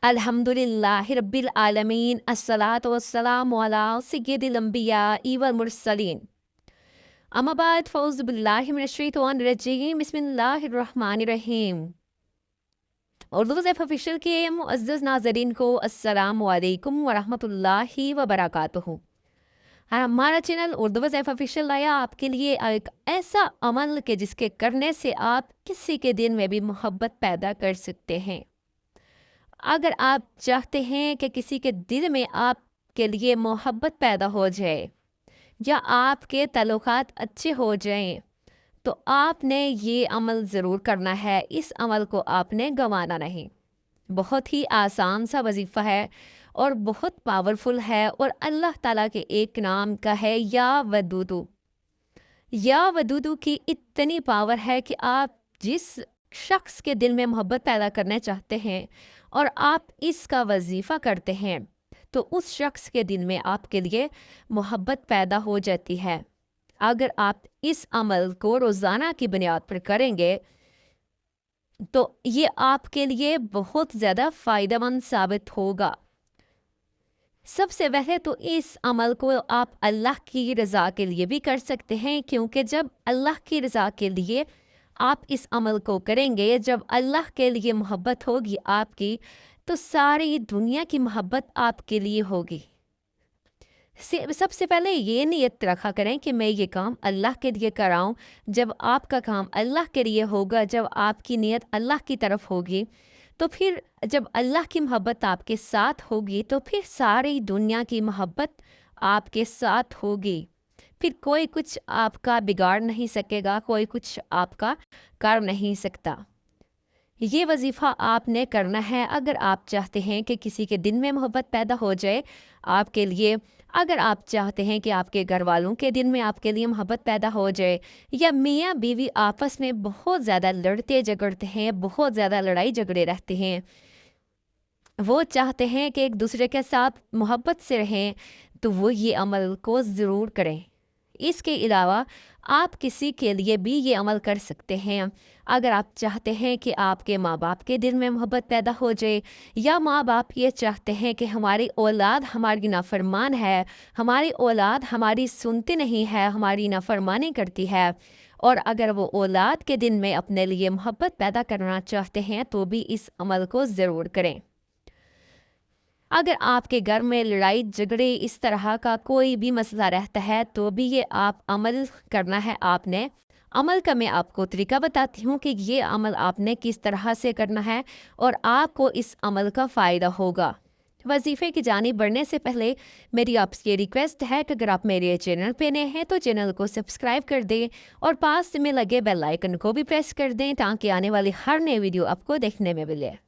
अल्हम्दुलिल्लाहि रब्बिल आलमीन अस्सलातु वस्सलामु अला सय्यिदिल अंबियाइ वल मुरसलीन अम्मा बाद फ़ौज़ु बिल्लाहि मिनश शैतानिर रजीम बिस्मिल्लाहिर रहमानिर रहीम। उर्दू ज़ैफ़ ऑफिशियल के मुअज़्ज़ज़ नाज़रीन को अस्सलामु अलैकुम व रहमतुल्लाहि व बरकातुहू। हमारा चैनल उर्दू ज़ैफ़ ऑफिशियल लाया आपके लिए एक ऐसा अमल के जिसके करने से आप किसी के दिल में भी मोहब्बत पैदा कर सकते हैं। अगर आप चाहते हैं कि किसी के दिल में आपके लिए मोहब्बत पैदा हो जाए या आपके ताल्लुकात अच्छे हो जाएं, तो आपने ये अमल ज़रूर करना है। इस अमल को आपने गंवाना नहीं। बहुत ही आसान सा वजीफ़ा है और बहुत पावरफुल है और अल्लाह ताला के एक नाम का है, या वदूदू। या वदूदू की इतनी पावर है कि आप जिस शख्स के दिल में मोहब्बत पैदा करना चाहते हैं और आप इसका वजीफ़ा करते हैं, तो उस शख्स के दिल में आपके लिए मोहब्बत पैदा हो जाती है। अगर आप इस अमल को रोज़ाना की बुनियाद पर करेंगे तो ये आपके लिए बहुत ज़्यादा फ़ायदेमंद साबित होगा। सबसे पहले तो इस अमल को आप अल्लाह की रज़ा के लिए भी कर सकते हैं, क्योंकि जब अल्लाह की रज़ा के लिए आप इस अमल को करेंगे, जब अल्लाह के लिए मोहब्बत होगी आपकी, तो सारी दुनिया की मोहब्बत आपके लिए होगी। सबसे पहले ये नियत रखा करें कि मैं ये काम अल्लाह के लिए कराऊं। जब आपका काम अल्लाह के लिए होगा, जब आपकी नियत अल्लाह की तरफ होगी, तो फिर जब अल्लाह की मोहब्बत आपके साथ होगी, तो फिर सारी दुनिया की मोहब्बत आपके साथ होगी। फिर कोई कुछ आपका बिगाड़ नहीं सकेगा, कोई कुछ आपका कर नहीं सकता। ये वजीफ़ा आपने करना है अगर आप चाहते हैं कि किसी के दिल में मोहब्बत पैदा हो जाए आपके लिए। अगर आप चाहते हैं कि आपके घर वालों के दिल में आपके लिए मोहब्बत पैदा हो जाए, या मियाँ बीवी आपस में बहुत ज़्यादा लड़ते झगड़ते हैं, बहुत ज़्यादा लड़ाई झगड़े रहते हैं, वो चाहते हैं कि एक दूसरे के साथ मोहब्बत से रहें, तो वो ये अमल को ज़रूर करें। इसके अलावा आप किसी के लिए भी ये अमल कर सकते हैं। अगर आप चाहते हैं कि आपके माँ बाप के दिल में मोहब्बत पैदा हो जाए, या माँ बाप ये चाहते हैं कि हमारी औलाद हमारी नाफरमान है, हमारी औलाद हमारी सुनती नहीं है, हमारी नाफरमानी करती है, और अगर वो औलाद के दिल में अपने लिए मोहब्बत पैदा करना चाहते हैं, तो भी इस अमल को ज़रूर करें। अगर आपके घर में लड़ाई झगड़े इस तरह का कोई भी मसला रहता है, तो भी ये आप अमल करना है आपने। अमल का मैं आपको तरीका बताती हूँ कि ये अमल आपने किस तरह से करना है और आपको इस अमल का फ़ायदा होगा। वजीफ़े की जानिब बढ़ने से पहले मेरी आपसे रिक्वेस्ट है कि अगर आप मेरे चैनल पे नए हैं तो चैनल को सब्सक्राइब कर दें और पास में लगे बेल आइकन को भी प्रेस कर दें, ताकि आने वाली हर नई वीडियो आपको देखने में मिले।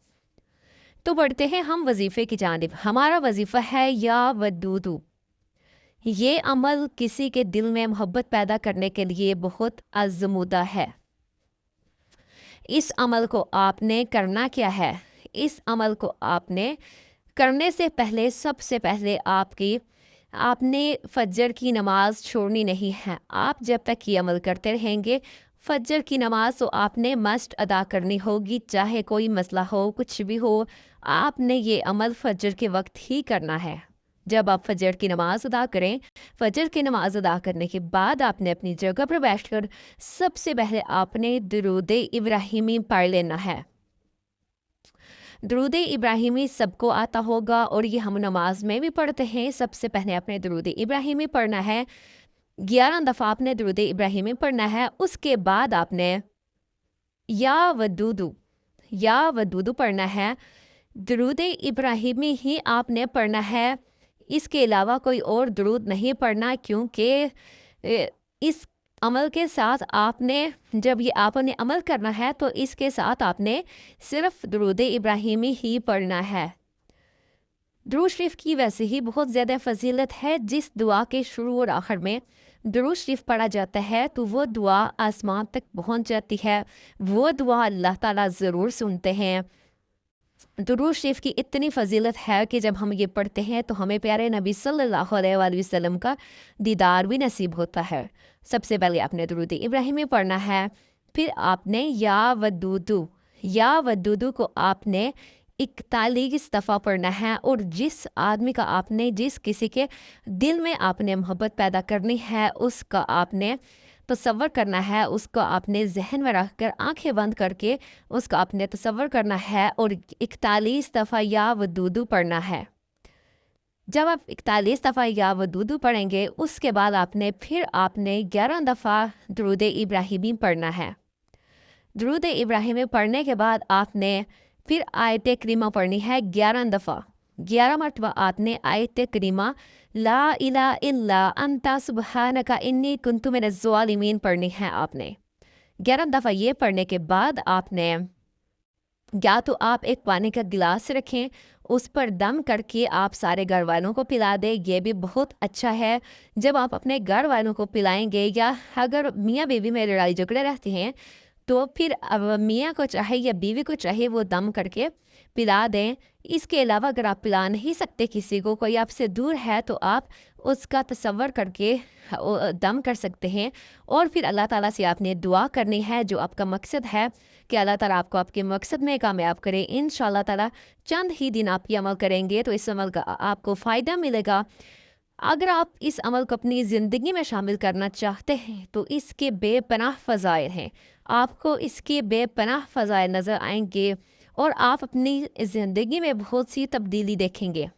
तो बढ़ते हैं हम वजीफ़े की जानिब। हमारा वजीफ़ा है या वदूदू। ये अमल किसी के दिल में मोहब्बत पैदा करने के लिए बहुत आज़मूदा है। इस अमल को आपने करना क्या है? इस अमल को आपने करने से पहले सबसे पहले आपने फजर की नमाज छोड़नी नहीं है। आप जब तक ये अमल करते रहेंगे, फजर की नमाज तो आपने मस्ट अदा करनी होगी, चाहे कोई मसला हो, कुछ भी हो, आपने ये अमल फजर के वक्त ही करना है। जब आप फजर की नमाज अदा करें, फजर की नमाज अदा करने के बाद आपने अपनी जगह पर बैठकर सबसे पहले आपने दुरूद इब्राहिमी पढ़ लेना है। दुरूद इब्राहिमी सबको आता होगा और ये हम नमाज में भी पढ़ते हैं। सबसे पहले आपने दुरूद इब्राहिमी पढ़ना है, 11 दफ़ा आपने दुरूद इब्राहिमी पढ़ना है। उसके बाद आपने या वदूदू पढ़ना है। दुरूद इब्राहिमी ही आपने पढ़ना है, इसके अलावा कोई और दुरूद नहीं पढ़ना, क्योंकि इस अमल के साथ आपने जब ये आपने अमल करना है तो इसके साथ आपने सिर्फ दुरूद इब्राहिमी ही पढ़ना है। दुरूद शरीफ की वैसे ही बहुत ज़्यादा फजीलत है। जिस दुआ के शुरू और आखिर में दुरूद शरीफ पढ़ा जाता है तो वो दुआ आसमान तक पहुंच जाती है, वो दुआ अल्लाह ताला ज़रूर सुनते हैं। दुरूद शरीफ की इतनी फजीलत है कि जब हम ये पढ़ते हैं तो हमें प्यारे नबी सल्लल्लाहु अलैहि वसल्लम का दीदार भी नसीब होता है। सबसे पहले आपने दुरूद इब्राहिमी पढ़ना है, फिर आपने या वदूदू को आपने 41 दफ़ा पढ़ना है और जिस आदमी का आपने जिस किसी के दिल में आपने मोहब्बत पैदा करनी है उसका आपने तसव्वुर करना है, उसको आपने जहन में रख कर आँखें बंद करके उसका आपने तसव्वुर करना है और 41 दफ़ा या वदूदू पढ़ना है। जब आप 41 दफ़ा या वदूदू पढ़ेंगे उसके बाद आपने 11 दफ़ा दुरूद इब्राहिमी पढ़ना है। दुरूद इब्राहिमी पढ़ने के बाद आपने फिर आयत करीमा पढ़नी है 11 दफ़ा। 11 मरतबा आपने आयत करीमा ला इलाहा इल्ला अंता सुब्हानका इन्नी कुन्तु मिनज़ ज़ालिमीन पढ़नी है आपने। 11 दफ़ा ये पढ़ने के बाद आपने या तो आप एक पानी का गिलास रखें, उस पर दम करके आप सारे घर वालों को पिला दें, ये भी बहुत अच्छा है। जब आप अपने घर वालों को पिलाएंगे या अगर मियाँ बीवी में लड़ाई झगड़े रहते हैं तो फिर अब मियाँ को चाहे या बीवी को चाहे वो दम करके पिला दें। इसके अलावा अगर आप पिला नहीं सकते किसी को, कोई आपसे दूर है, तो आप उसका तसव्वुर करके दम कर सकते हैं और फिर अल्लाह ताला से आपने दुआ करनी है जो आपका मकसद है कि अल्लाह ताला आपको आपके मकसद में कामयाब करे। इंशाअल्लाह ताला चंद ही दिन आप ये अमल करेंगे तो इस अमल का आपको फ़ायदा मिलेगा। अगर आप इस अमल को अपनी ज़िंदगी में शामिल करना चाहते हैं तो इसके बेपनाह फ़ज़ाइल हैं, आपको इसके बेपनाह फ़ज़ाइल नज़र आएंगे और आप अपनी ज़िंदगी में बहुत सी तब्दीली देखेंगे।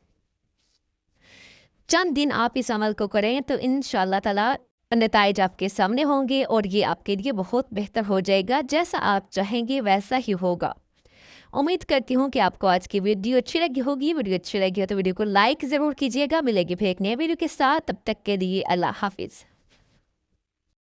चंद दिन आप इस अमल को करें तो इंशाअल्लाह ताला नताइज आपके सामने होंगे और ये आपके लिए बहुत बेहतर हो जाएगा। जैसा आप चाहेंगे वैसा ही होगा। उम्मीद करती हूँ कि आपको आज की वीडियो अच्छी लगी होगी। वीडियो अच्छी लगी हो तो वीडियो को लाइक ज़रूर कीजिएगा। मिलेगी फिर एक नए वीडियो के साथ, तब तक के लिए अल्लाह हाफिज़।